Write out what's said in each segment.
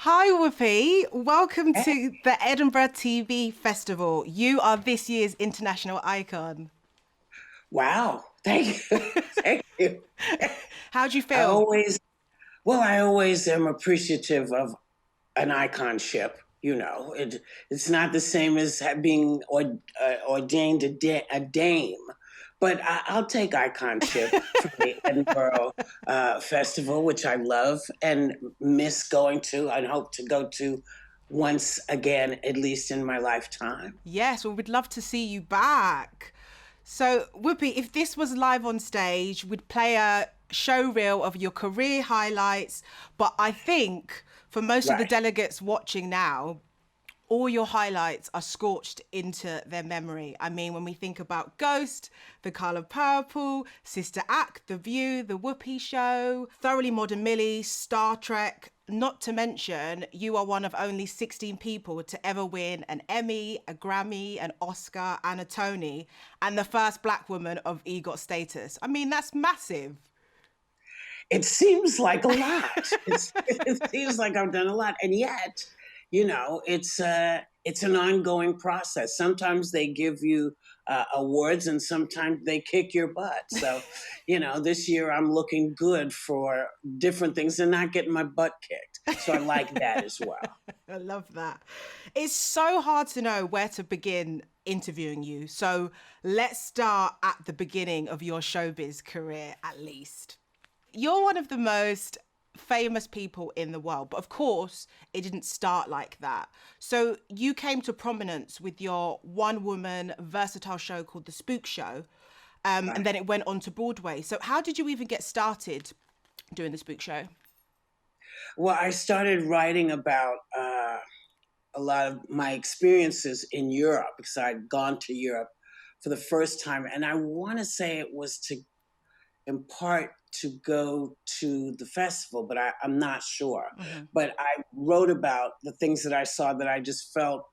Hi, Whoopi. Welcome to the Edinburgh TV Festival. You are this year's international icon. Wow. Thank you. Thank you. How do you I feel? always, I always am appreciative of an iconship. It's not the same as being ordained a dame, but I'll take iconship for the Edinburgh Festival, which I love and miss going to. I hope to go to once again, at least in my lifetime. Yes, well, we'd love to see you back. So, Whoopi, if this was live on stage, we'd play a show reel of your career highlights. But I think for most of the Right. delegates watching now, all your highlights are scorched into their memory. I mean, when we think about Ghost, The Colour Purple, Sister Act, The View, The Whoopi Show, Thoroughly Modern Millie, Star Trek, not to mention, you are one of only 16 people to ever win an Emmy, a Grammy, an Oscar, and a Tony, and the first Black woman of EGOT status. I mean, that's massive. It seems like a lot. It seems like I've done a lot, and yet, it's an ongoing process. Sometimes they give you awards, and sometimes they kick your butt. So, this year I'm looking good for different things and not getting my butt kicked. So I like that as well. I love that. It's so hard to know where to begin interviewing you. So let's start at the beginning of your showbiz career, at least. You're one of the most famous people in the world, but of course, it didn't start like that. So you came to prominence with your one-woman versatile show called The Spook Show, and Right. then it went on to Broadway. So how did you even get started doing The Spook Show? Well, I started writing about a lot of my experiences in Europe because I'd gone to Europe for the first time. And I want to say it was to, in part, to go to the festival, but I'm not sure. Mhm. But I wrote about the things that I saw that I just felt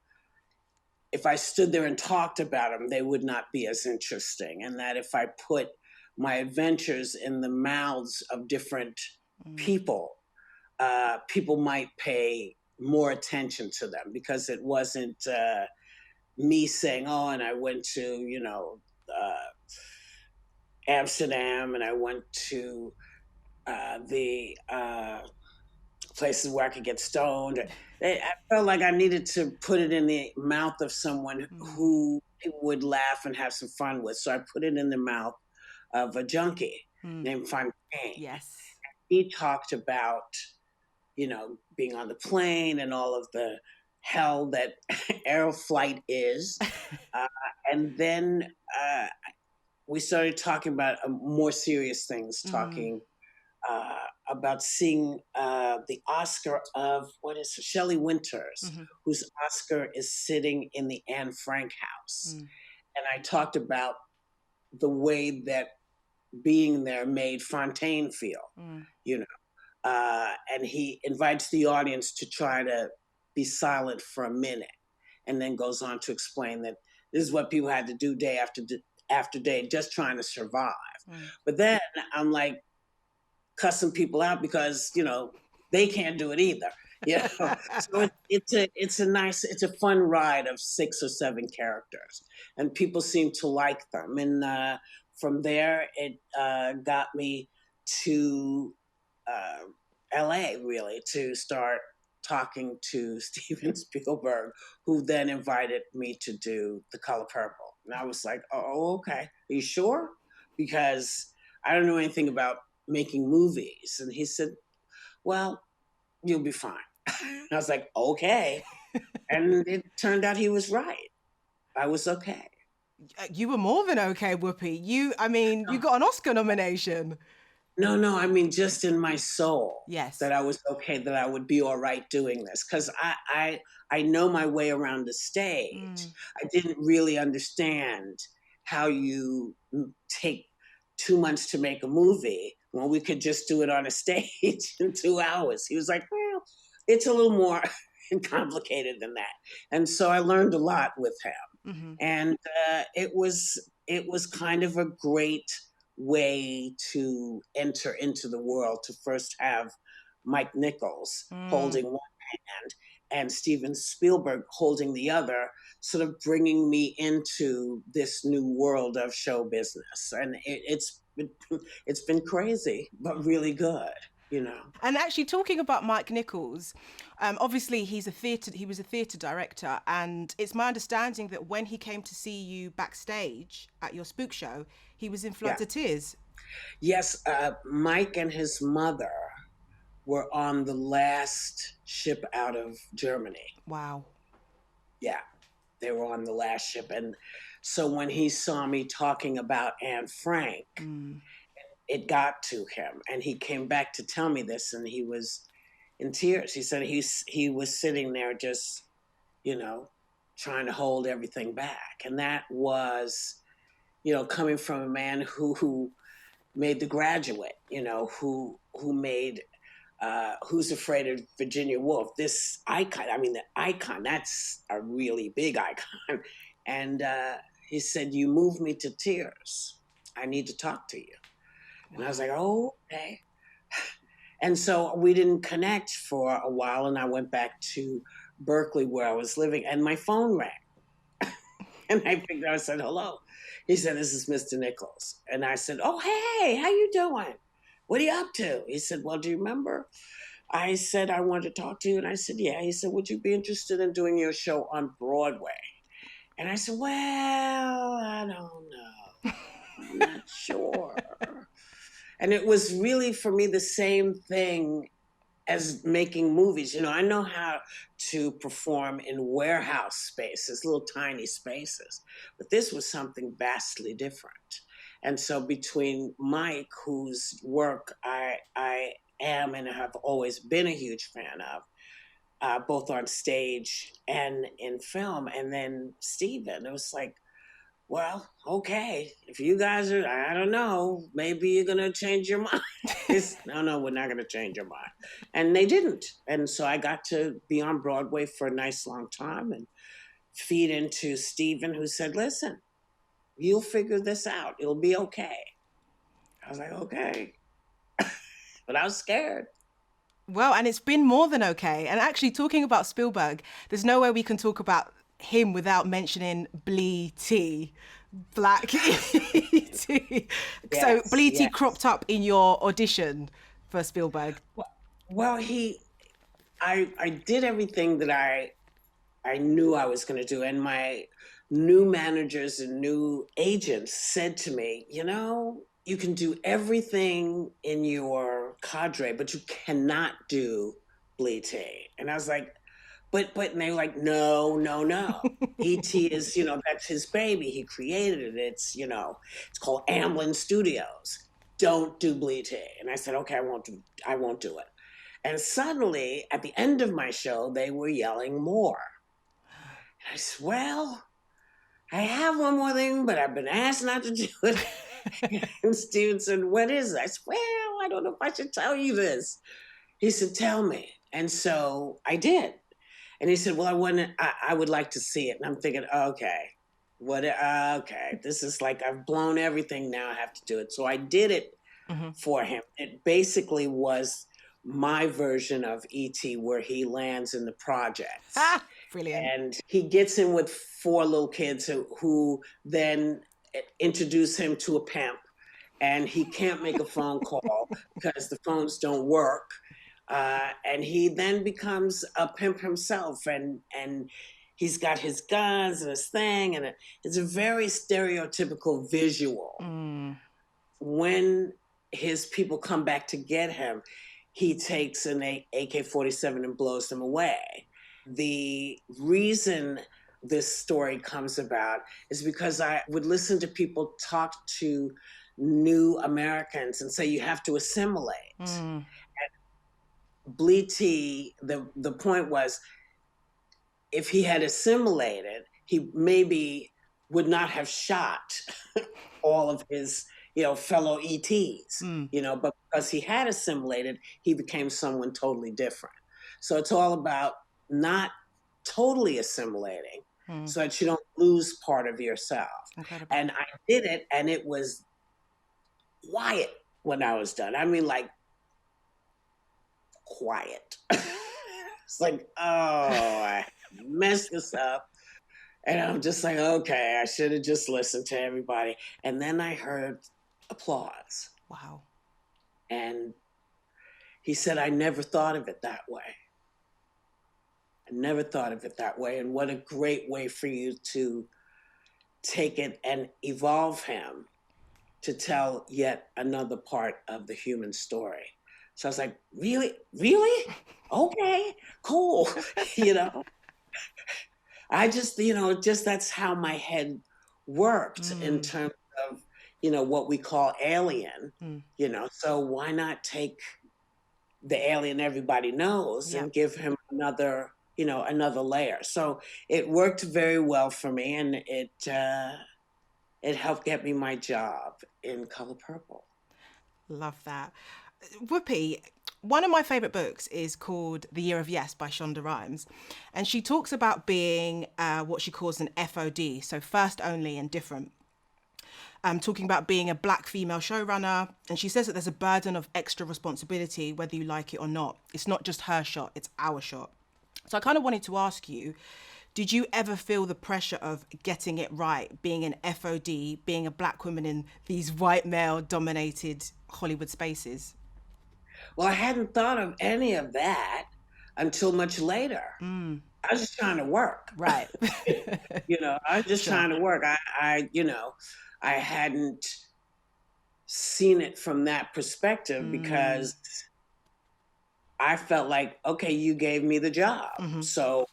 if I stood there and talked about them, they would not be as interesting. And that if I put my adventures in the mouths of different Mm. people, people might pay more attention to them because it wasn't me saying, "Oh, and I went to Amsterdam, and I went to the places where I could get stoned." I felt like I needed to put it in the mouth of someone Mm. who people would laugh and have some fun with. So I put it in the mouth of a junkie Mm. named Fontaine. Yes. He talked about being on the plane and all of the hell that air flight is. Uh, and then we started talking about more serious things, Mm. talking about seeing the Oscar of what is it, Shelley Winters, Mhm. whose Oscar is sitting in the Anne Frank house. Mm. And I talked about the way that being there made Fontaine feel, Mm. you know. And he invites the audience to try to be silent for a minute and then goes on to explain that this is what people had to do day after day just trying to survive. Mm. But then I'm like cussing people out because they can't do it either. So it's a fun ride of 6 or 7 characters, and people seem to like them. And from there, it got me to uh, LA, really, to start talking to Steven Spielberg, who then invited me to do The Color Purple. And I was like, oh, okay. Are you sure? Because I don't know anything about making movies. And he said, well, you'll be fine. And I was like, okay. And it turned out he was right. I was okay. You were more than okay, Whoopi. I mean, you got an Oscar nomination. No, no, I mean just in my soul Yes. that I was okay, that I would be all right doing this because I know my way around the stage. Mm. I didn't really understand how you take 2 months to make a movie when we could just do it on a stage in 2 hours. He was like, well, it's a little more complicated than that, and so I learned a lot with him, Hmm. and it was kind of a great way to enter into the world to first have Mike Nichols Mm. holding one hand and Steven Spielberg holding the other, sort of bringing me into this new world of show business. And it's been crazy, but really good, you know. And actually, talking about Mike Nichols, obviously he was a theatre director, and it's my understanding that when he came to see you backstage at your Spook show, he was in floods of tears. Yes, Mike and his mother were on the last ship out of Germany. Wow. Yeah, they were on the last ship. And so when he saw me talking about Anne Frank, it got to him. And he came back to tell me this, and he was in tears. He said he was sitting there just, you know, trying to hold everything back. And that was, you know, coming from a man who made The Graduate, you know, who made Who's Afraid of Virginia Woolf, this icon. I mean, the icon, that's a really big icon. And he said, "You moved me to tears. I need to talk to you." And I was like, "Oh, okay." And so we didn't connect for a while, and I went back to Berkeley where I was living, and my phone rang. And I picked up, I said, "Hello." He said, "This is Mr. Nichols." And I said, "Oh, hey, how you doing? What are you up to?" He said, "Well, do you remember I said I wanted to talk to you?" And I said, "Yeah." He said, "Would you be interested in doing your show on Broadway?" And I said, "Well, I don't know. I'm not sure." And it was really, for me, the same thing as making movies. You know, I know how to perform in warehouse spaces, little tiny spaces, but this was something vastly different. And so between Mike, whose work I am and have always been a huge fan of, both on stage and in film, and then Steven, it was like, well, okay, if you guys are, I don't know, maybe you're going to change your mind. No, we're not going to change your mind. And they didn't. And so I got to be on Broadway for a nice long time and feed into Steven, who said, "Listen, you'll figure this out. It'll be okay." I was like, okay. But I was scared. Well, and it's been more than okay. And actually, talking about Spielberg, there's no way we can talk about him without mentioning Blee T. Black E.T. So Blee T cropped up in your audition for Spielberg. Well, I did everything that I knew I was going to do. And my new managers and new agents said to me, "You know, you can do everything in your cadre, but you cannot do Blee T." And I was like, but and they were like, no. E.T. is, you know, that's his baby. He created it. It's, you know, it's called Amblin Studios. Don't do Blee T. And I said, okay, I won't do it. And suddenly, at the end of my show, they were yelling more. And I said, well, I have one more thing, but I've been asked not to do it. And Steven said, "What is it?" I said, "Well, I don't know if I should tell you this." He said, "Tell me." And so I did. And he said, "Well, I would like to see it." And I'm thinking, okay, okay, this is like, I've blown everything now, I have to do it. So I did it for him. It basically was my version of E.T., where he lands in the projects. Brilliant. And he gets in with 4 little kids who then introduce him to a pimp. And he can't make a phone call because the phones don't work. And he then becomes a pimp himself, and he's got his guns and his thing, and it's a very stereotypical visual. When his people come back to get him, he takes an AK-47 and blows them away. The reason this story comes about is because I would listen to people talk to new Americans and say, you have to assimilate. Blee T, the point was, if he had assimilated, he maybe would not have shot all of his, you know, fellow ETs, you know, but because he had assimilated, he became someone totally different. So it's all about not totally assimilating so that you don't lose part of yourself. Incredible. And I did it, and it was quiet when I was done. I mean, like, quiet. It's like, oh, I messed this up. And I'm just like, okay, I should have just listened to everybody. And then I heard applause. Wow. And he said, I never thought of it that way. I never thought of it that way. And what a great way for you to take it and evolve him to tell yet another part of the human story. So I was like, really? Really? Okay, cool. You know, I just, just that's how my head worked in terms of, what we call alien, so why not take the alien everybody knows and give him another, another layer. So it worked very well for me, and it helped get me my job in Color Purple. Love that. Whoopi, one of my favourite books is called The Year of Yes by Shonda Rhimes. And she talks about being what she calls an FOD, so first only and different. Talking about being a black female showrunner. And she says that there's a burden of extra responsibility, whether you like it or not. It's not just her shot, it's our shot. So I kind of wanted to ask you, did you ever feel the pressure of getting it right, being an FOD, being a black woman in these white male dominated Hollywood spaces? Well, I hadn't thought of any of that until much later. I was just trying to work. Right. I was just trying to work. I hadn't seen it from that perspective because I felt like, okay, you gave me the job. So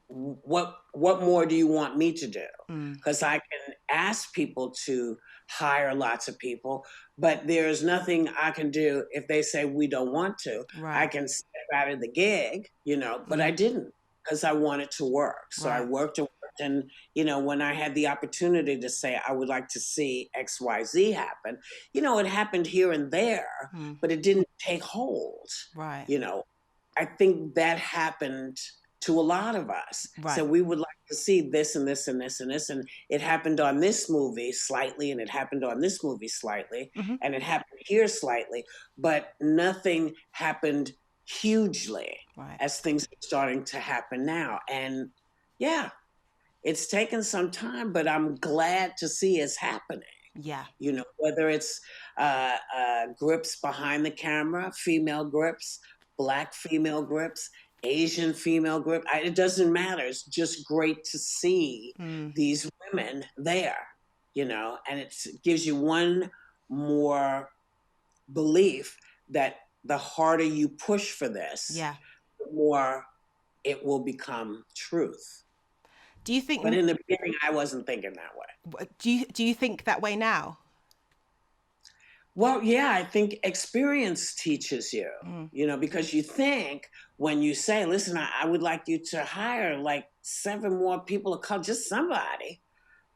what more do you want me to do? Because I can ask people to hire lots of people, but there's nothing I can do if they say we don't want to. Right. I can step out of the gig, but I didn't, because I wanted to work. So I worked and worked. And, when I had the opportunity to say I would like to see XYZ happen, it happened here and there, but it didn't take hold. Right. I think that happened to a lot of us. Right. So we would like to see this and this and this and this. And it happened on this movie slightly, and it happened on this movie slightly, and it happened here slightly, but nothing happened hugely as things are starting to happen now. And yeah, it's taken some time, but I'm glad to see it's happening. Yeah. Whether it's grips behind the camera, female grips, black female grips, Asian female grip. It doesn't matter. It's just great to see these women there, and it gives you one more belief that the harder you push for this, the more it will become truth. Do you think? But in the beginning, I wasn't thinking that way. Do you think that way now? Well, yeah, I think experience teaches you, because you think when you say, listen, I would like you to hire like 7 more people of color, just somebody,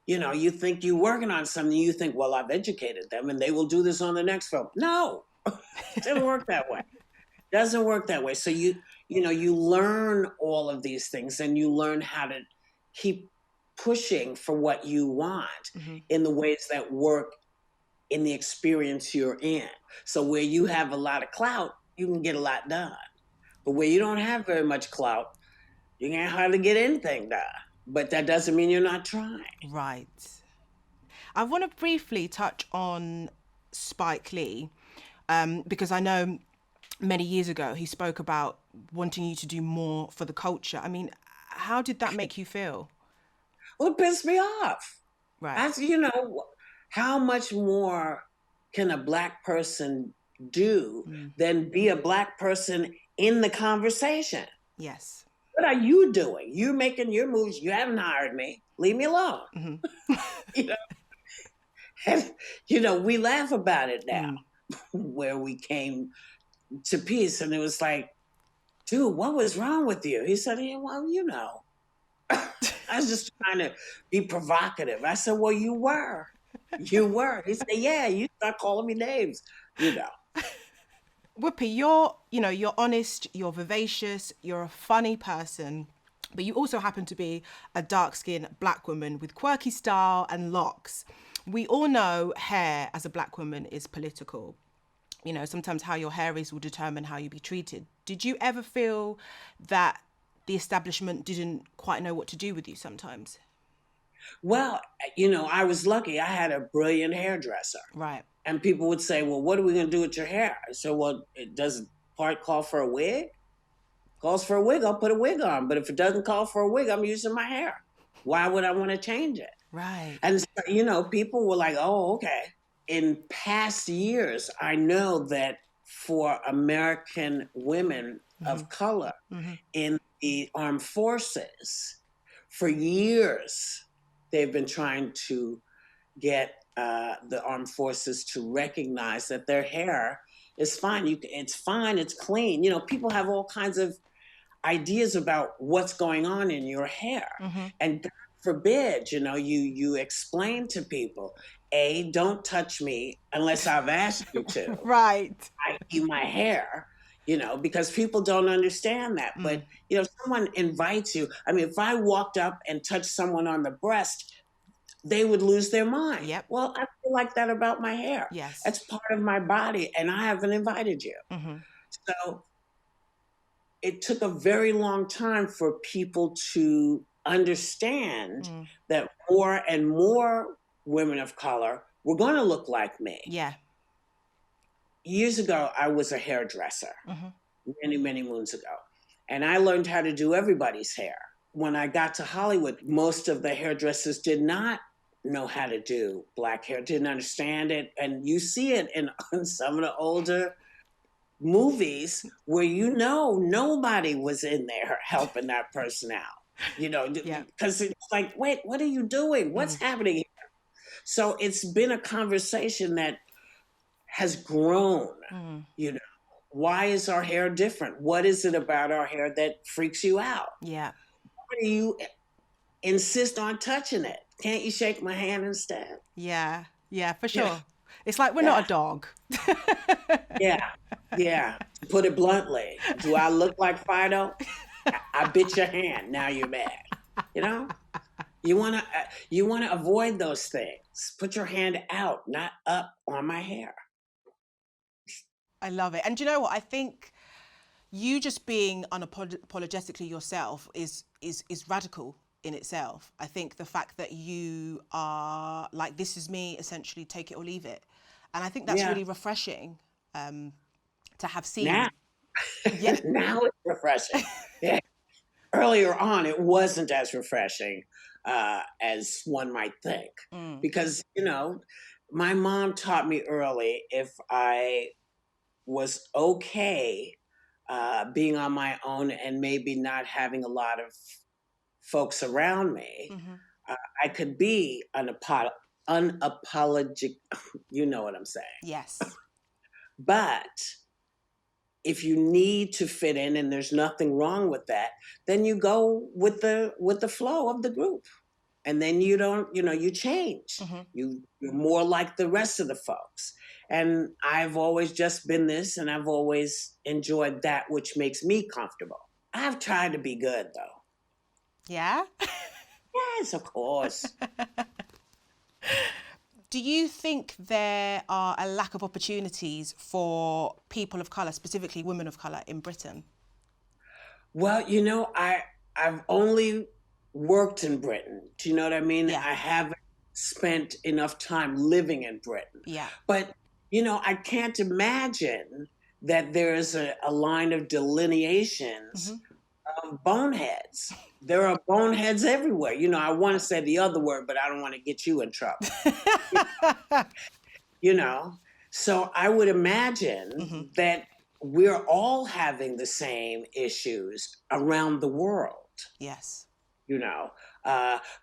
you think you're working on something, you think, well, I've educated them and they will do this on the next film. No, it doesn't work that way. It doesn't work that way. So you learn all of these things, and you learn how to keep pushing for what you want in the ways that work in the experience you're in. So where you have a lot of clout, you can get a lot done. But where you don't have very much clout, you can't hardly get anything done. But that doesn't mean you're not trying. Right. I want to briefly touch on Spike Lee, because I know many years ago he spoke about wanting you to do more for the culture. I mean, how did that make you feel? Well, it pissed me off. Right. How much more can a black person do than be a black person in the conversation? Yes. What are you doing? You're making your moves. You haven't hired me. Leave me alone. And, we laugh about it now, where we came to peace. And it was like, dude, what was wrong with you? He said, yeah, well, I was just trying to be provocative. I said, well, you were. You were. He said, yeah, you start calling me names, Whoopi, you're honest, you're vivacious, you're a funny person, but you also happen to be a dark-skinned black woman with quirky style and locks. We all know hair as a black woman is political. you know, sometimes how your hair is will determine how you be treated. Did you ever feel that the establishment didn't quite know what to do with you sometimes? Well, you know, I was lucky. I had a brilliant hairdresser. Right. And people would say, well, what are we going to do with your hair? I said, well, it doesn't part call for a wig? Calls for a wig, I'll put a wig on. But if it doesn't call for a wig, I'm using my hair. Why would I want to change it? Right. And, so, you know, people were like, oh, okay. In past years, I know that for American women of color in the armed forces, for years, they've been trying to get the armed forces to recognize that their hair is fine. It's fine. It's clean. You know, people have all kinds of ideas about what's going on in your hair, and God forbid, you know, you explain to people, A, don't touch me unless I've asked you to. Right. I.e. my hair. You know, because people don't understand that. But, you know, someone invites you. I mean, if I walked up and touched someone on the breast, they would lose their mind. Yep. Well, I feel like that about my hair. Yes. That's part of my body, and I haven't invited you. So it took a very long time for people to understand that more and more women of color were going to look like me. Yeah. Years ago, I was a hairdresser, many, many moons ago. And I learned how to do everybody's hair. When I got to Hollywood, most of the hairdressers did not know how to do black hair, didn't understand it. And you see it in some of the older movies where, you know, nobody was in there helping that person out, you know, because it's like, wait, what are you doing? What's happening here? So it's been a conversation that has grown, you know. Why is our hair different? What is it about our hair that freaks you out? Yeah. Why do you insist on touching it? Can't you shake my hand instead? Yeah. Yeah, for sure. Yeah. It's like we're not a dog. Yeah. To put it bluntly, do I look like Fido? I bit your hand. Now you're mad. You know? You wanna avoid those things. Put your hand out, not up on my hair. I love it. And do you know what? I think you just being unapologetically yourself is radical in itself. I think the fact that you are like, this is me, essentially, take it or leave it. And I think that's really refreshing to have seen. Now, now it's refreshing. Yeah. Earlier on, it wasn't as refreshing as one might think. Because, you know, my mom taught me early, if I was okay being on my own and maybe not having a lot of folks around me, I could be unapologetic. You know what I'm saying? Yes. But if you need to fit in and there's nothing wrong with that, then you go with the flow of the group. And then you don't, you know, you change. You're more like the rest of the folks. And I've always just been this, and I've always enjoyed that which makes me comfortable. I've tried to be good, though. Yeah? Yes, of course. Do you think there are a lack of opportunities for people of colour, specifically women of colour, in Britain? Well, you know, I've only worked in Britain. Do you know what I mean? Yeah. I haven't spent enough time living in Britain. Yeah. But, you know, I can't imagine that there's a line of delineations of boneheads. There are boneheads everywhere. You know, I want to say the other word, but I don't want to get you in trouble. You know, so I would imagine that we're all having the same issues around the world. Yes. You know,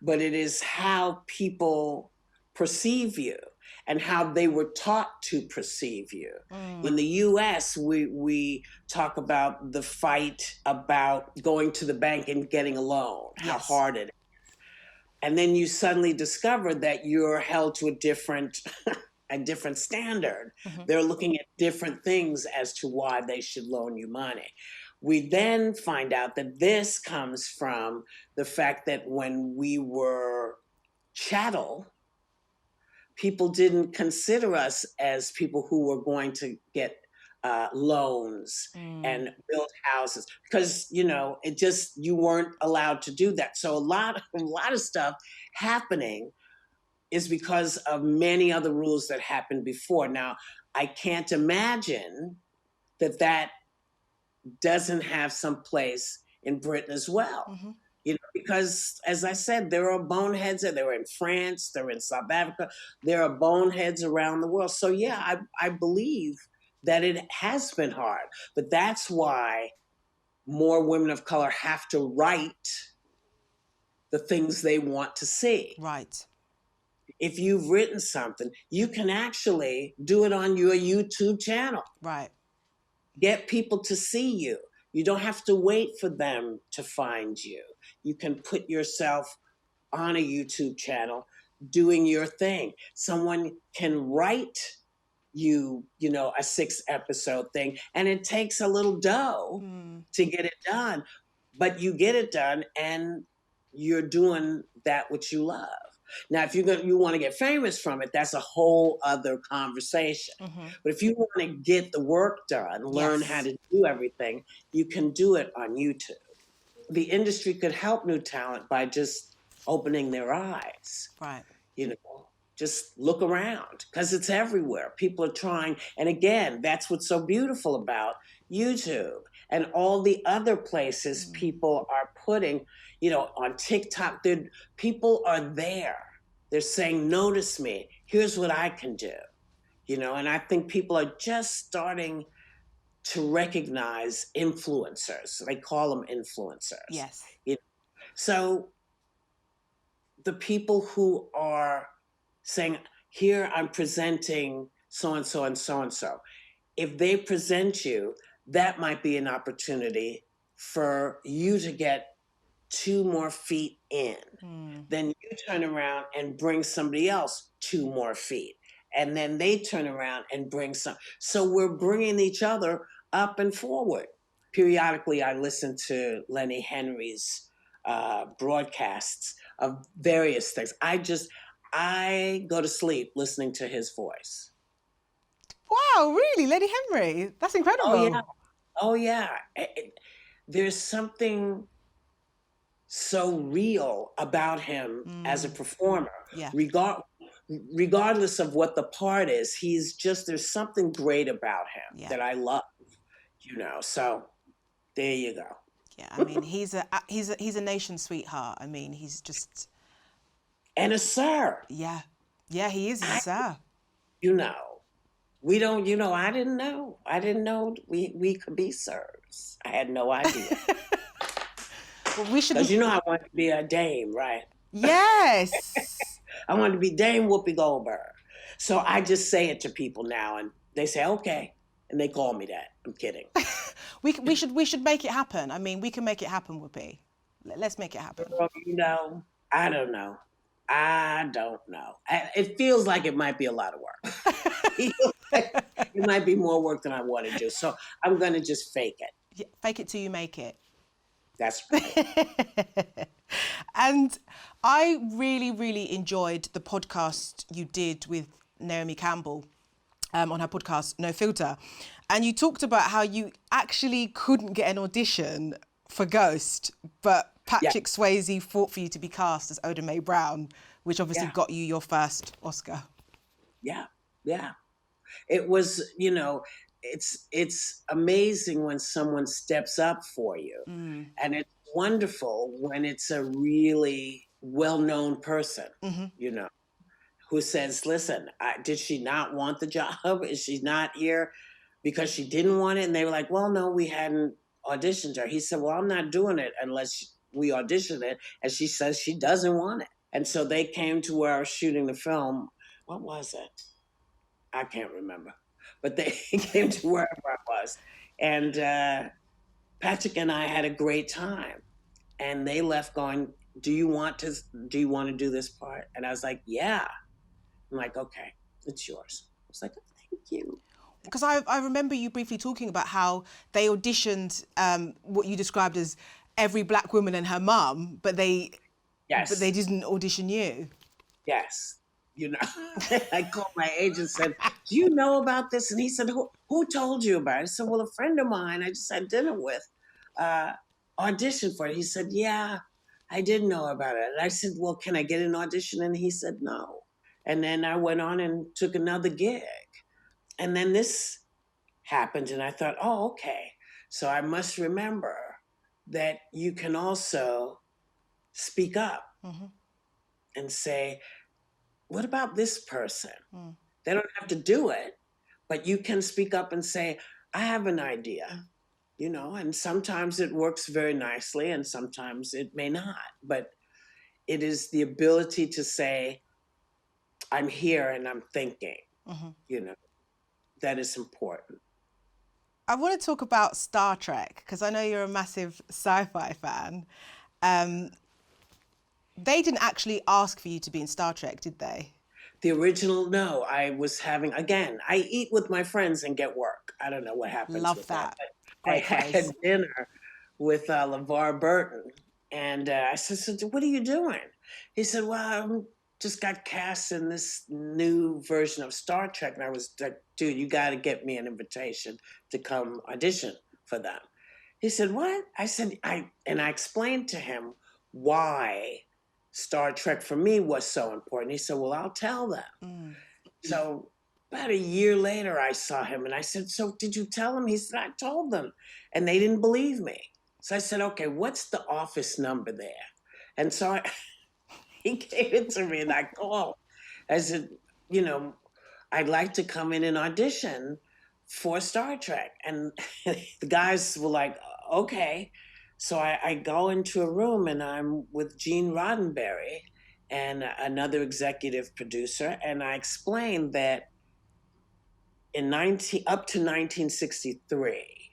but it is how people perceive you and how they were taught to perceive you. In the US, we talk about the fight about going to the bank and getting a loan, how hard it is. And then you suddenly discover that you're held to a different standard. They're looking at different things as to why they should loan you money. We then find out that this comes from the fact that when we were chattel, people didn't consider us as people who were going to get loans and build houses because it just you weren't allowed to do that. So a lot of stuff happening is because of many other rules that happened before. Now, I can't imagine that doesn't have some place in Britain as well. Because as I said, there are boneheads. They were in France, they're in South Africa. There are boneheads around the world. So yeah, I believe that it has been hard, but that's why more women of color have to write the things they want to see. Right. If you've written something, you can actually do it on your YouTube channel. Right. Get people to see you. You don't have to wait for them to find you. You can put yourself on a YouTube channel doing your thing. Someone can write you, a 6-episode thing, and it takes a little dough to get it done, but you get it done and you're doing that which you love. Now, if you want to get famous from it, that's a whole other conversation. But if you want to get the work done, learn how to do everything, you can do it on YouTube. The industry could help new talent by just opening their eyes. Right. Just look around because it's everywhere. People are trying. And again, that's what's so beautiful about YouTube and all the other places people are putting, on TikTok. People are there. They're saying, notice me. Here's what I can do. And I think people are just starting to recognize influencers. They call them influencers. Yes. So the people who are saying, here I'm presenting so-and-so and so-and-so. If they present you, that might be an opportunity for you to get 2 more feet in. Then you turn around and bring somebody else 2 more feet. And then they turn around and bring some. So we're bringing each other up and forward. Periodically, I listen to Lenny Henry's broadcasts of various things. I go to sleep listening to his voice. Wow, really? Lenny Henry? That's incredible. Oh, yeah. There's something so real about him as a performer. Yeah. Regardless of what the part is, there's something great about him that I love, so there you go. Yeah, I mean, he's a nation sweetheart. I mean, he's just... And a sir. Yeah, he is a sir. We don't, I didn't know. We could be sirs. I had no idea. Well, we should... Because I wanted to be a dame, right? Yes. I wanted to be Dame Whoopi Goldberg. So I just say it to people now, and they say, okay. And they call me that. I'm kidding. we should make it happen. I mean, we can make it happen, Whoopi. Let's make it happen. I don't know. It feels like it might be a lot of work. It might be more work than I want to do. So I'm going to just fake it. Yeah, fake it till you make it. That's right. And I really, really enjoyed the podcast you did with Naomi Campbell on her podcast, No Filter. And you talked about how you actually couldn't get an audition for Ghost, but Patrick Swayze fought for you to be cast as Oda Mae Brown, which obviously got you your first Oscar. Yeah. It was, it's amazing when someone steps up for you. And it's wonderful when it's a really well-known person, who says, listen, did she not want the job? Is she not here because she didn't want it? And they were like, well, no, we hadn't auditioned her. He said, well, I'm not doing it unless we audition it. And she says she doesn't want it. And so they came to where I was shooting the film. What was it? I can't remember. But they came to wherever I was. And Patrick and I had a great time. And they left going, do you want to do this part? And I was like, yeah. I'm like, okay, it's yours. I was like, oh, thank you. Because I remember you briefly talking about how they auditioned what you described as every black woman and her mum, but they didn't audition you. Yes. you know. I called my agent and said, do you know about this? And he said, who told you about it? I said, well, a friend of mine I just had dinner with auditioned for it. He said, yeah, I did know about it. And I said, well, can I get an audition? And he said, no. And then I went on and took another gig. And then this happened, and I thought, oh, okay. So I must remember that you can also speak up and say, what about this person? They don't have to do it, but you can speak up and say, I have an idea, you know, and sometimes it works very nicely and sometimes it may not. But it is the ability to say, I'm here and I'm thinking, you know, that is important. I want to talk about Star Trek because I know you're a massive sci-fi fan. They didn't actually ask for you to be in Star Trek, did they? The original, no. I was having, again, I eat with my friends and get work. I don't know what happens with that. I had dinner with LeVar Burton, and I said, so what are you doing? He said, well, I just got cast in this new version of Star Trek. And I was like, dude, you got to get me an invitation to come audition for them. He said, what? I said, I explained to him why Star Trek for me was so important. He said, well, I'll tell them. So about a year later, I saw him and I said, so did you tell them? He said, I told them. And they didn't believe me. So I said, okay, what's the office number there? And so he gave it to me and I called. I said, you know, I'd like to come in and audition for Star Trek. And the guys were like, okay. So I go into a room and I'm with Gene Roddenberry and another executive producer. And I explained that up to 1963,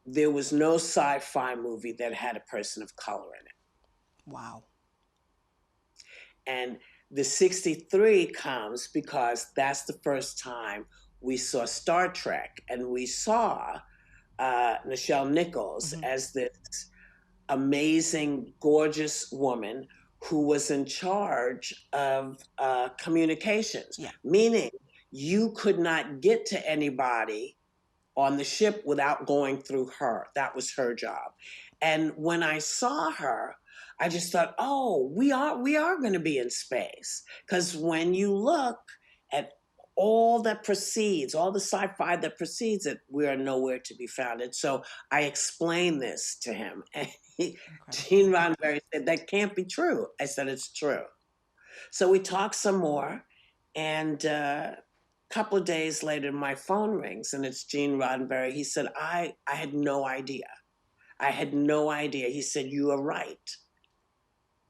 there was no sci-fi movie that had a person of color in it. Wow. And the 63 comes because that's the first time we saw Star Trek, and we saw Nichelle Nichols as this amazing, gorgeous woman who was in charge of communications, meaning you could not get to anybody on the ship without going through her. That was her job. And when I saw her, I just thought, oh, we are going to be in space. Because when you look at all that precedes, all the sci-fi that precedes it, we are nowhere to be found. And so I explained this to him. And Gene Roddenberry said, that can't be true. I said, it's true. So we talked some more. And a couple of days later, my phone rings and it's Gene Roddenberry. He said, I had no idea. I had no idea. He said, you are right.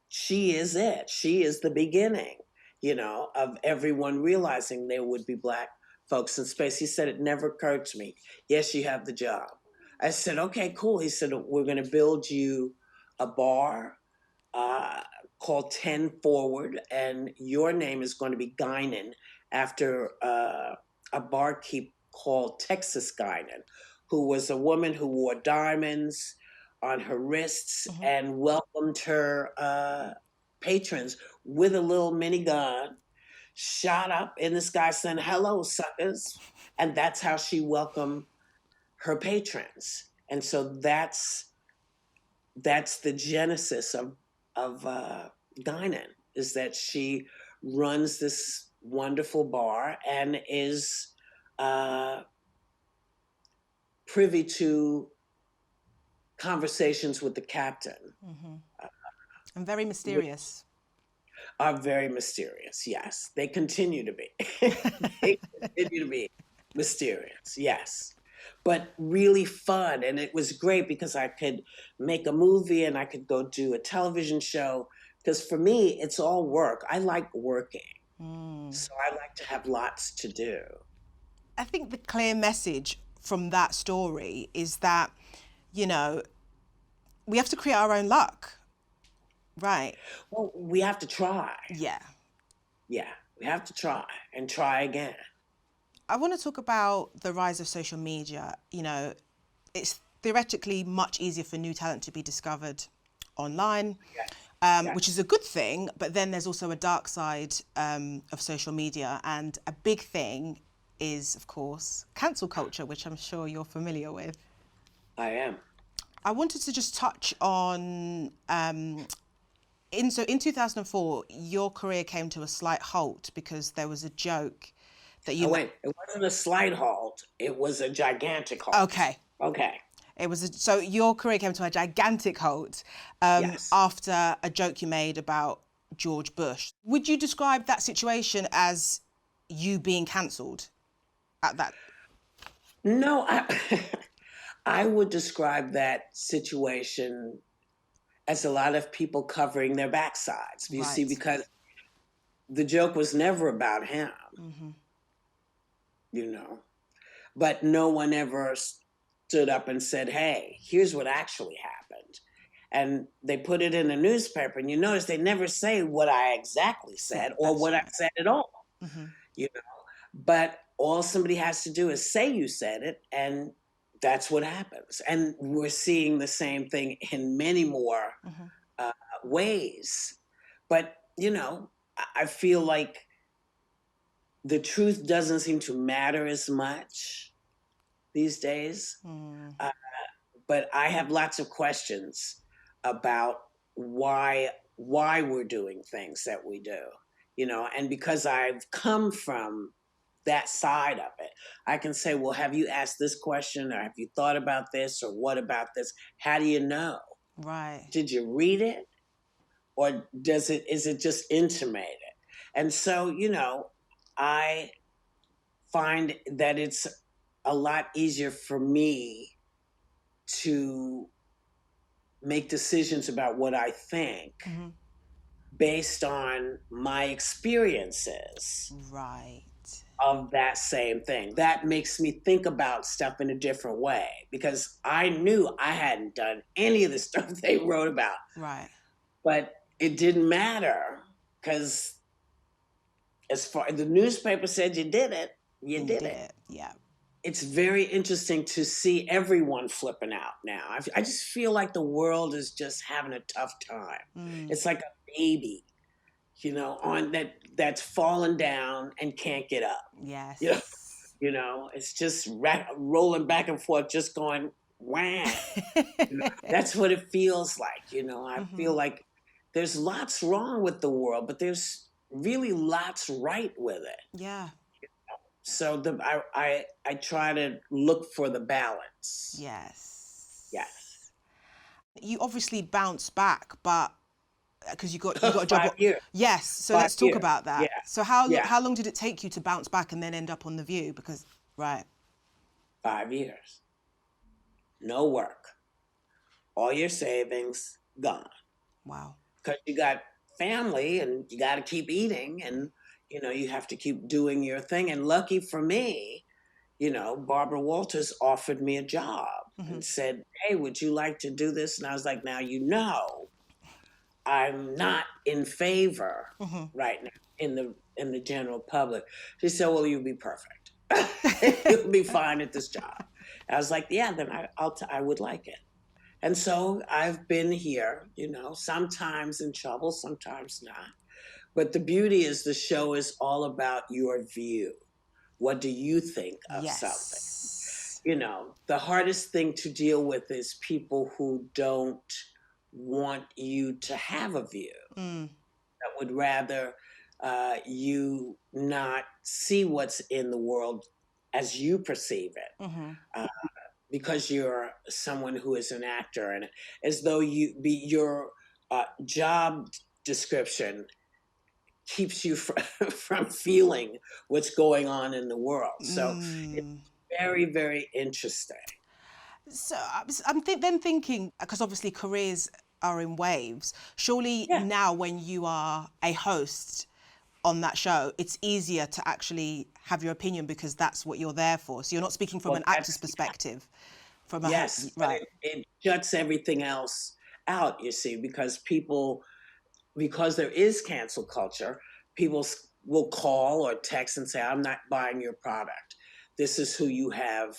She is it. She is the beginning, you know, of everyone realizing there would be Black folks in space. He said, it never occurred to me. Yes, you have the job. I said, okay, cool. He said, we're going to build you a bar called 10 Forward, and your name is going to be Guinan after a barkeep called Texas Guinan, who was a woman who wore diamonds on her wrists and welcomed her patrons with a little minigun, shot up in the sky saying, hello, suckers. And that's how she welcomed her patrons. And so that's the genesis of Guinan, is that she runs this wonderful bar and is privy to conversations with the captain. And very mysterious. Are very mysterious, yes. They continue to be. They continue to be mysterious, yes. But really fun. And it was great because I could make a movie and I could go do a television show. Because for me, it's all work. I like working. So I like to have lots to do. I think the clear message from that story is that, you know, we have to create our own luck, right? Well, we have to try. Yeah. Yeah, we have to try and try again. I want to talk about the rise of social media. You know, it's theoretically much easier for new talent to be discovered online. Yeah. which is a good thing. But then there's also a dark side of social media. And a big thing is, of course, cancel culture, which I'm sure you're familiar with. I am. I wanted to just touch on, in 2004, your career came to a slight halt because there was a joke that you... Oh, wait, it wasn't a slight halt. It was a gigantic halt. Okay. Okay. It was so your career came to a gigantic halt Yes. after a joke you made about George Bush. Would you describe that situation as you being cancelled at that? No, I would describe that situation as a lot of people covering their backsides. You see, Right. because the joke was never about him, you know, but no one ever stood up and said, hey, here's what actually happened. And they put it in the newspaper, and you notice they never say what I exactly said or what I said at all, you know. But all somebody has to do is say you said it, and that's what happens. And we're seeing the same thing in many more ways. But, you know, I feel like the truth doesn't seem to matter as much these days. But I have lots of questions about why we're doing things that we do, you know. And because I've come from that side of it, I can say, well, have you asked this question, or have you thought about this, or what about this? How do you know? Right. Did you read it, or is it just intimated? And so, you know, I find that it's a lot easier for me to make decisions about what I think based on my experiences. Right. Of that same thing. That makes me think about stuff in a different way, because I knew I hadn't done any of the stuff they wrote about. Right. But it didn't matter, because as far the newspaper said you did it, you did it. Yeah. It's very interesting to see everyone flipping out now. I just feel like the world is just having a tough time. It's like a baby, you know, on that's fallen down and can't get up. Yes. You know, it's just rolling back and forth, just going wham. You know, that's what it feels like. You know, I feel like there's lots wrong with the world, but there's really lots right with it. Yeah. So I try to look for the balance. Yes. Yes. You obviously bounced back, but because you got a job. 5 years. Yes. So 5 let's talk years. about that. Yeah. So how long did it take you to bounce back and then end up on The View? Because 5 years. No work. All your savings gone. Wow. Because you got family and you got to keep eating, and you know you have to keep doing your thing. And lucky for me, you know, Barbara Walters offered me a job and said, "Hey, would you like to do this?" And I was like, "Now you know, I'm not in favor right now in the general public." She said, "Well, you'll be perfect. You'll be fine at this job." I was like, "Yeah, then I would like it." And so I've been here, you know, sometimes in trouble, sometimes not. But the beauty is the show is all about your view. What do you think of something? You know, the hardest thing to deal with is people who don't want you to have a view, that would rather you not see what's in the world as you perceive it. Because you're someone who is an actor, and as though your job description keeps you from feeling what's going on in the world. So it's very, very interesting. So I'm then thinking, because obviously careers are in waves. Surely now when you are a host on that show, it's easier to actually have your opinion because that's what you're there for. So you're not speaking from an actor's perspective. From a Right. It shuts everything else out, you see, because there is cancel culture, people will call or text and say, "I'm not buying your product. This is who you have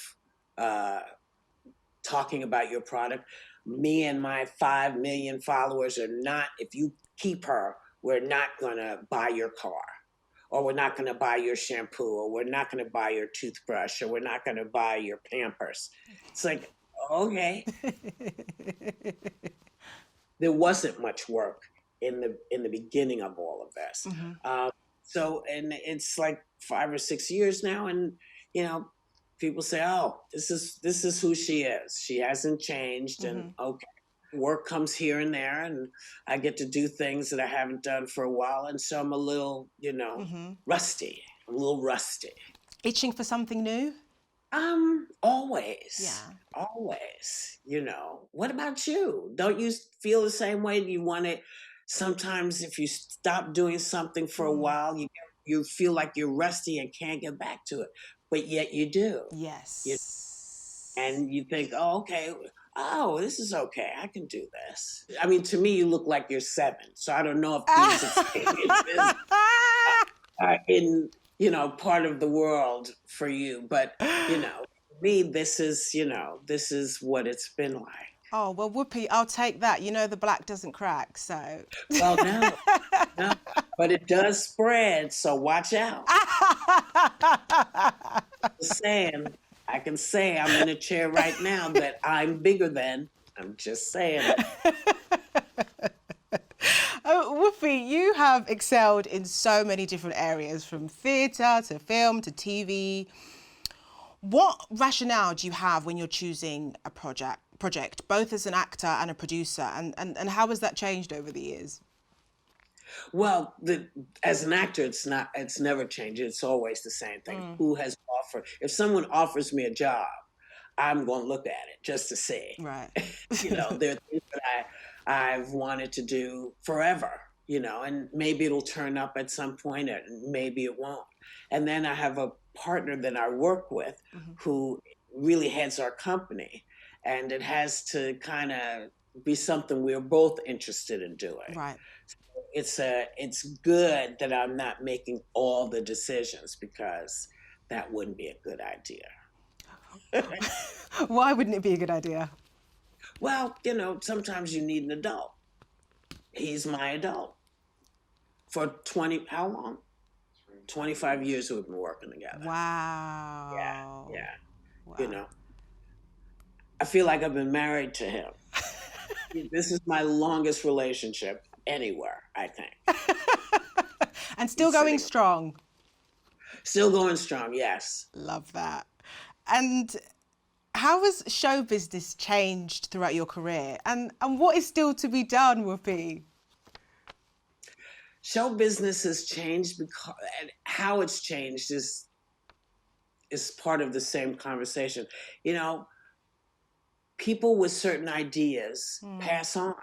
talking about your product." me and my 5 million followers are not, if you keep her, we're not going to buy your car, or we're not going to buy your shampoo, or we're not going to buy your toothbrush, or we're not going to buy your Pampers. It's like, okay. There wasn't much work in the beginning of all of this. So, and it's like 5 or 6 years now, and people say, "Oh, this is who she is. She hasn't changed." And okay, work comes here and there, and I get to do things that I haven't done for a while, and so I'm a little, rusty. I'm a little rusty. Itching for something new? Always. Yeah. Always. What about you? Don't you feel the same way? Do you want it? Sometimes if you stop doing something for a while, you feel like you're rusty and can't get back to it, but yet you do. Yes. And you think, oh, okay, this is okay. I can do this. I mean, to me, you look like you're 7, so I don't know if these experiences are in, part of the world for you, but, me, this is what it's been like. Oh, well, Whoopi, I'll take that. The black doesn't crack, so. Well, no, but it does spread, so watch out. Just saying, I can say I'm in a chair right now that I'm bigger than. I'm just saying. Whoopi, you have excelled in so many different areas, from theatre to film to TV. What rationale do you have when you're choosing a project, both as an actor and a producer, and how has that changed over the years? Well, as an actor, it's never changed. It's always the same thing. Who has offered? If someone offers me a job, I'm going to look at it just to see. Right. There are things that I've wanted to do forever, and maybe it'll turn up at some point, and maybe it won't. And then I have a partner that I work with who really heads our company, and it has to kind of be something we're both interested in doing. Right. It's good that I'm not making all the decisions, because that wouldn't be a good idea. Why wouldn't it be a good idea? Well, sometimes you need an adult. He's my adult. For how long? 25 years we've been working together. Wow. Yeah. Wow. I feel like I've been married to him. This is my longest relationship anywhere, I think. And still going strong. Still going strong, yes. Love that. And how has show business changed throughout your career? And what is still to be done, Whoopi? Show business has changed, because and how it's changed is part of the same conversation. People with certain ideas pass on.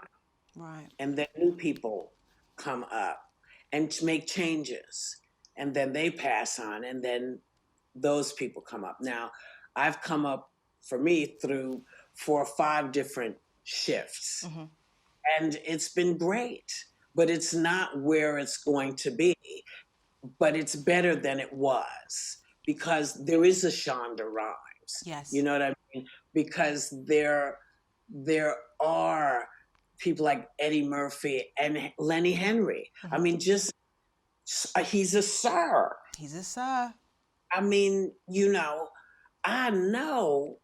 Right. And then new people come up and make changes. And then they pass on, and then those people come up. Now, I've come up, for me, through 4 or 5 different shifts. And it's been great, but it's not where it's going to be. But it's better than it was, because there is a Shonda Rhimes. Yes. You know what I mean? Because there are people like Eddie Murphy and Lenny Henry. I mean, he's a sir. He's a sir. I mean, I know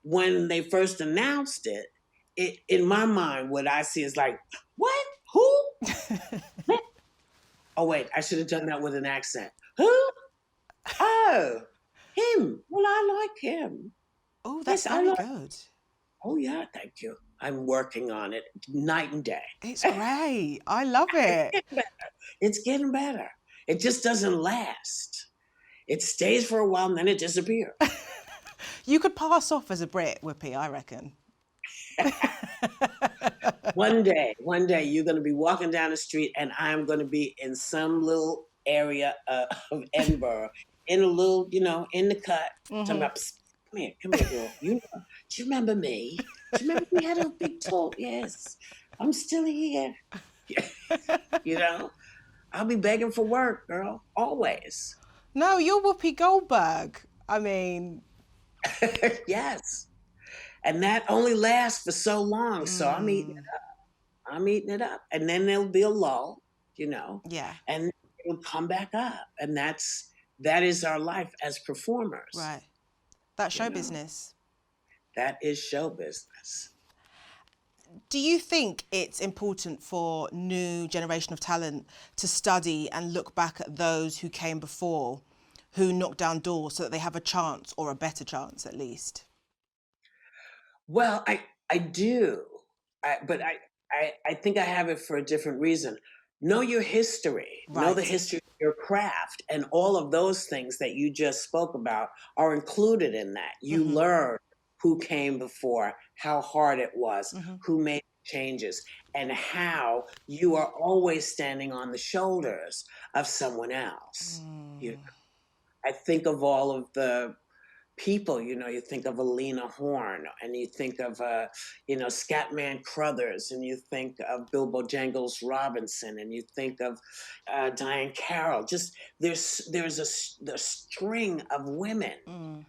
when they first announced it, in my mind, what I see is like, what? Who? Oh, wait, I should have done that with an accent. Who? Oh, him. Well, I like him. Oh, that's very good. Oh, yeah, thank you. I'm working on it night and day. It's great. I love it. It's getting better. It just doesn't last. It stays for a while and then it disappears. You could pass off as a Brit, Whoopi, I reckon. One day, you're going to be walking down the street and I'm going to be in some little area of Edinburgh, in a little, in the cut. Talking about, come here, girl. Do you remember me? Do you remember we had a big talk? Yes, I'm still here. I'll be begging for work, girl, always. No, you're Whoopi Goldberg. I mean... Yes. And that only lasts for so long. So I'm eating it up. I'm eating it up. And then there'll be a lull, Yeah. and it'll come back up. And that is our life as performers. Right. That's show you know. business. That is show business. Do you think it's important for new generation of talent to study and look back at those who came before, who knocked down doors, so that they have a chance, or a better chance at least? Well, I do, but I think I have it for a different reason. Know your history, know the Right. history of your craft, and all of those things that you just spoke about are included in that. You learn who came before, how hard it was, who made changes, and how you are always standing on the shoulders of someone else. I think of all of the people, you think of Alina Horn, and you think of, Scatman Crothers, and you think of Bilbo Jangles Robinson, and you think of Diane Carroll. Just there's the string of women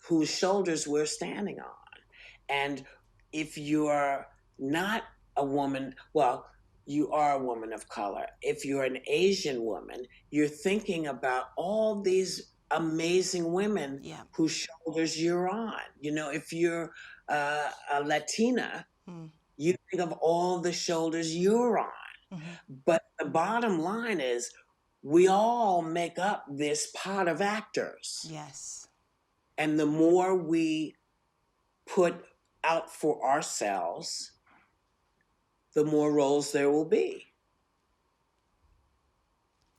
whose shoulders we're standing on. And if you're not a woman, well, you are a woman of color. If you're an Asian woman, you're thinking about all these amazing women whose shoulders you're on. If you're a Latina, you think of all the shoulders you're on. But the bottom line is, we all make up this pot of actors. Yes. And the more we put out for ourselves, the more roles there will be.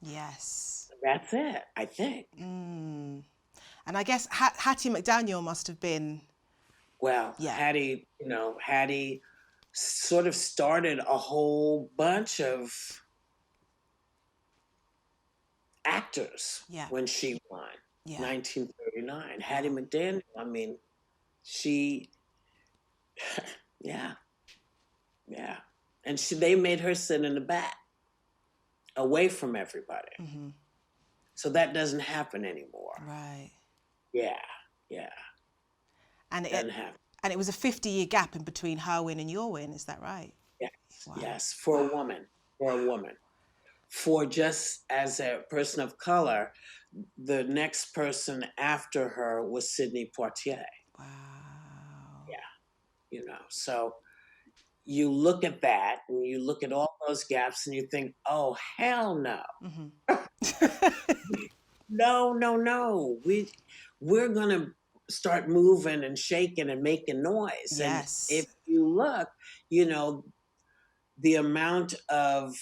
Yes. That's it, I think. And I guess Hattie Mcdaniel must have been... Well, Hattie sort of started a whole bunch of actors when she won. 1939. Hattie Mcdaniel, I mean, she, yeah. And they made her sit in the back, away from everybody. So that doesn't happen anymore. Right. Yeah. And doesn't happen. And it was a 50-year gap in between her win and your win, is that right? Yes. Wow. Yes, for a woman. For just as a person of color, the next person after her was Sidney Poitier. Wow. Yeah. So you look at that and you look at all those gaps and you think, oh, hell no. No. We're going to start moving and shaking and making noise. Yes. And if you look, the amount of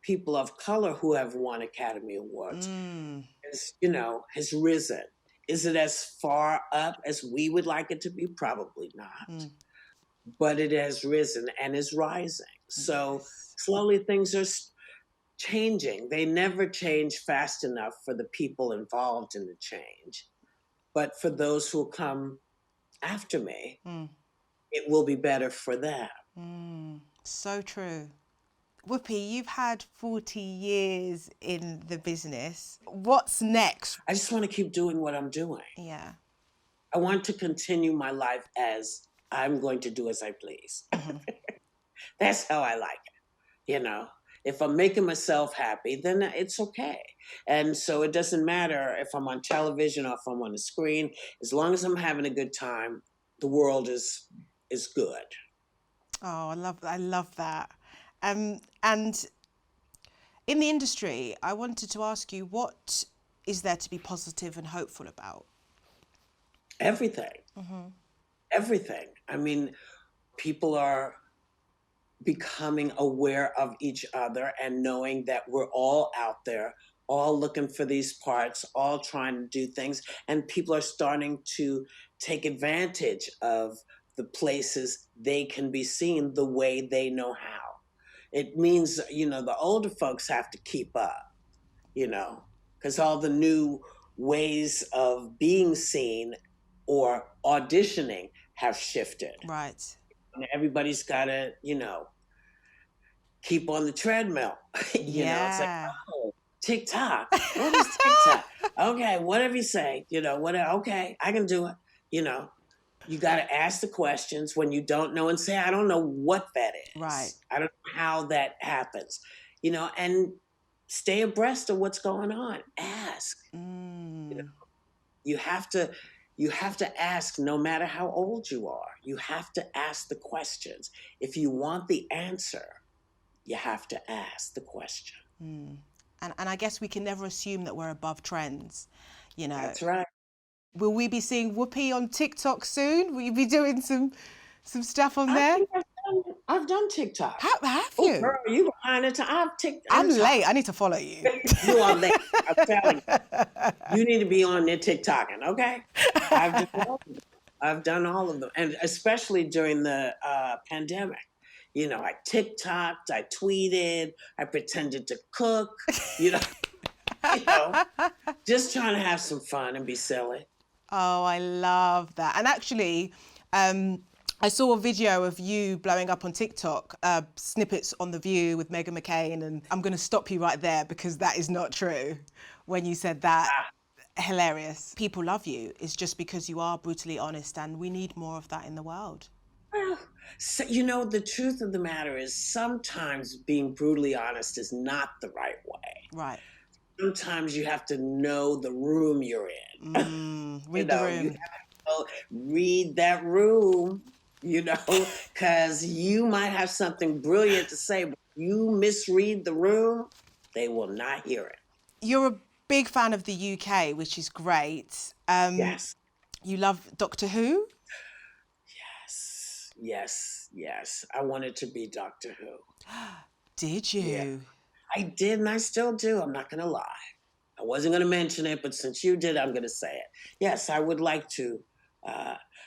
people of color who have won Academy Awards has risen. Is it as far up as we would like it to be? Probably not. But it has risen and is rising. So slowly things are changing. They never change fast enough for the people involved in the change. But for those who will come after me, it will be better for them. So true. Whoopi, you've had 40 years in the business. What's next? I just want to keep doing what I'm doing. Yeah. I want to continue my life as I'm going to do as I please. That's how I like it. If I'm making myself happy, then it's okay. And so it doesn't matter if I'm on television or if I'm on the screen. As long as I'm having a good time, the world is good. Oh, I love that. And in the industry, I wanted to ask you, what is there to be positive and hopeful about? Everything. Everything. I mean, people are becoming aware of each other and knowing that we're all out there, all looking for these parts, all trying to do things. And people are starting to take advantage of the places they can be seen the way they know how. It means, the older folks have to keep up, because all the new ways of being seen or auditioning have shifted. Right. And everybody's got to, keep on the treadmill. It's like, oh, TikTok. What is TikTok? Okay, whatever you say, whatever. Okay, I can do it, You got to ask the questions when you don't know and say, I don't know what that is. Right. I don't know how that happens, and stay abreast of what's going on. Ask. You have to ask no matter how old you are. You have to ask the questions. If you want the answer, you have to ask the question. And I guess we can never assume that we're above trends, That's right. Will we be seeing Whoopi on TikTok soon? Will you be doing some stuff on there? I think I've done TikTok. Have you? Oh, girl, you behind the time. I'm late. I need to follow you. You are late. I'm telling you. You need to be on there TikToking, okay? I've done all of them. And especially during the pandemic. I TikToked, I tweeted, I pretended to cook, just trying to have some fun and be silly. Oh, I love that. And actually, I saw a video of you blowing up on TikTok, snippets on The View with Meghan McCain, and I'm going to stop you right there because that is not true when you said that. Hilarious. People love you. It's just because you are brutally honest, and we need more of that in the world. Well, so, the truth of the matter is sometimes being brutally honest is not the right way. Right. Sometimes you have to know the room you're in. Read the room. You have to read that room, because you might have something brilliant to say, but you misread the room, they will not hear it. You're a big fan of the UK, which is great. Yes. You love Doctor Who? Yes. I wanted to be Doctor Who. Did you? Yeah. I did, and I still do. I'm not going to lie. I wasn't going to mention it, but since you did, I'm going to say it. Yes, I would like to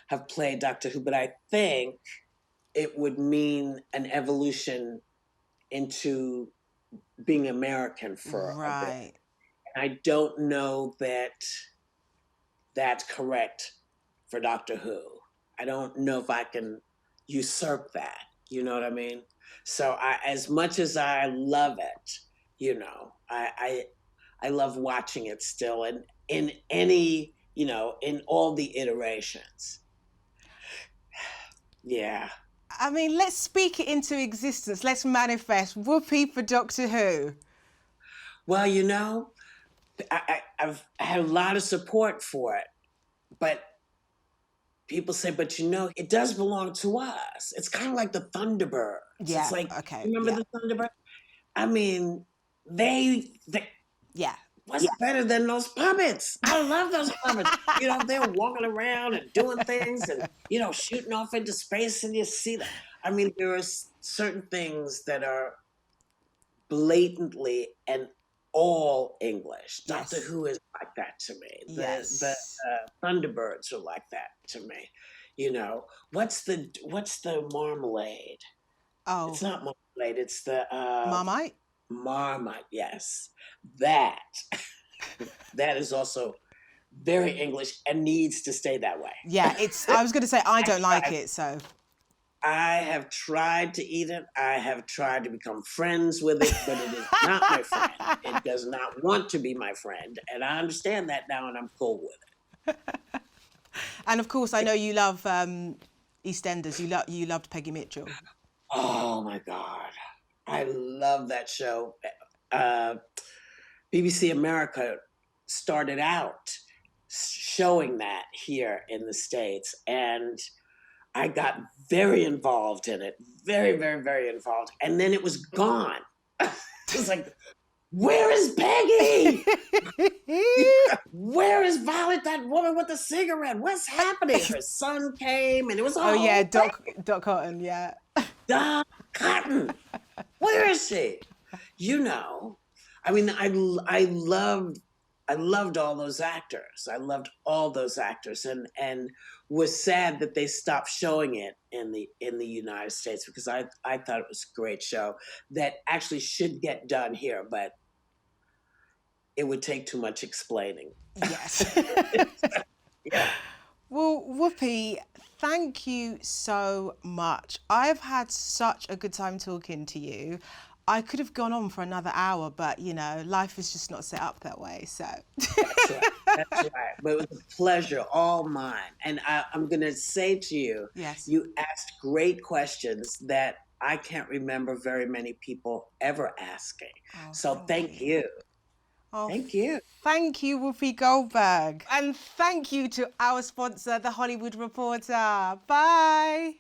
have played Doctor Who, but I think it would mean an evolution into being American for a bit. And I don't know that that's correct for Doctor Who. I don't know if I can usurp that. You know what I mean? So as much as I love it, I love watching it still, and in any, in all the iterations. Yeah. I mean, let's speak it into existence. Let's manifest Whoopi for Doctor Who. Well, I've had a lot of support for it, but people say, but it does belong to us. It's kind of like the Thunderbirds. Yeah. It's like, okay. Remember the Thunderbirds? I mean, they yeah. What's better than those puppets? I love those puppets. They're walking around and doing things and, shooting off into space, and you see that. I mean, there are certain things that are blatantly and all English. Yes. Doctor Who is like that to me. The Thunderbirds are like that to me. What's the marmalade? Oh. It's not marmalade. It's the Marmite? Marmite, yes. That is also very English and needs to stay that way. Yeah, I was going to say, I don't like it, so. I have tried to eat it. I have tried to become friends with it, but it is not my friend. It does not want to be my friend. And I understand that now, and I'm cool with it. And of course, I know you love EastEnders. You loved Peggy Mitchell. Oh, my God. I love that show. BBC America started out showing that here in the States, and I got very involved in it, very, very, very involved. And then it was gone. It was like, where is Peggy? Where is Violet, that woman with the cigarette? What's happening? Her son came, and it was all Doc Cotton, yeah. Doc Cotton. Where is she? I mean, I loved all those actors. I loved all those actors, and was sad that they stopped showing it in the United States, because I thought it was a great show that actually should get done here, but it would take too much explaining. Yes. Yeah. Well, Whoopi, thank you so much. I've had such a good time talking to you. I could have gone on for another hour, but you know, life is just not set up that way. So That's right. That's right. But it was a pleasure, all mine. And I'm going to say to you, yes. you asked great questions that I can't remember very many people ever asking. Oh, So thank you. Oh, Thank you. Thank you, Whoopi Goldberg. And thank you to our sponsor, The Hollywood Reporter. Bye.